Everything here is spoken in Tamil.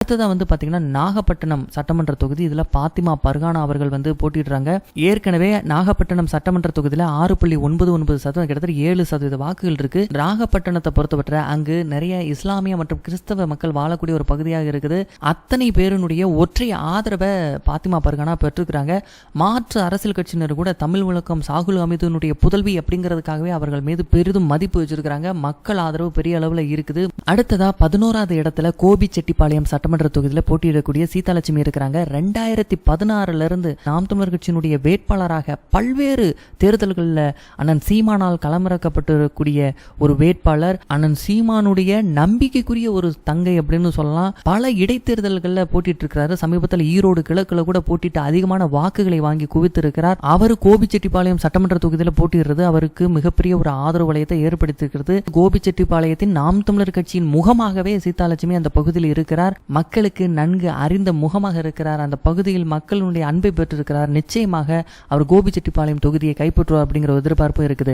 அடுத்ததான் பாத்தீங்கன்னா நாகப்பட்டினம் சட்டமன்ற தொகுதி. இதுல பாத்திமா பர்கானா அவர்கள் போட்டிடுறாங்க. ஏற்கனவே நாகப்பட்டினம் சட்டமன்ற தொகுதியில 6.99% கிட்டத்தட்ட 7% வாக்குகள் இருக்கு. நாகப்பட்டினத்தை பொறுத்தவரை அங்கு நிறைய இஸ்லாமிய மற்றும் கிறிஸ்தவ மக்கள் வாழக்கூடிய ஒரு பகுதியாக இருக்குது. அத்தனை பேருடைய ஒற்றை ஆதரவை பாத்திமா பர்கானா பெற்றிருக்கிறாங்க. மாற்று அரசியல் கட்சியினர் கூட தமிழ் முழக்கம் சாகுல் ஹமீதுனுடைய புதல்வி அப்படிங்கிறதுக்காகவே அவர்கள் மீது பெரிதும் மதிப்பு வச்சிருக்கிறாங்க. மக்கள் ஆதரவு பெரிய அளவுல இருக்குது. அடுத்ததா 11வது இடத்துல கோபிச்செட்டிப்பாளையம் சட்டமன்ற தொகுதியில் போட்டியிடக்கூடிய சீதாலட்சுமி இருக்கிறாங்க. 2016 இருந்து நாம் தமிழர் கட்சியினுடைய வேட்பாளராக பல்வேறு தேர்தல்களில் அண்ணன் சீமானால் களமிறக்கப்பட்டிருக்கக்கூடிய ஒரு வேட்பாளர். அண்ணன் சீமானுடைய நம்பிக்கைக்குரிய ஒரு தங்கை அப்படின்னு சொல்லலாம். பல இடைத்தேர்தல்களில் போட்டிட்டு இருக்கிறாரு. சமீபத்தில் ஈரோடு கிழக்குல கூட போட்டிட்டு அதிகமான வாக்குகளை வாங்கி குவித்திருக்கிறார். அவர் கோபிச்செட்டிப்பாளையம் சட்டமன்ற தொகுதியில் போட்டியிடுறது அவருக்கு மிகப்பெரிய ஒரு ஆதரவு வளையத்தை ஏற்படுத்தியிருக்கிறது. கோபிச்செட்டிப்பாளையத்தின் நாம் தமிழர் கட்சியின் முகமாகவே சீதாலட்சுமி அந்த பகுதியில் இருக்கிறார். மக்களுக்கு நன்கு அறிந்த முகமாக இருக்கிறார். அந்த பகுதியில் மக்களுடைய அன்பை பெற்றிருக்கிறார். நிச்சயமாக அவர் கோபிச்செட்டிப்பாளையம் தொகுதியை கைப்பற்றுவார் அப்படிங்கிற எதிர்பார்ப்பு இருக்குது.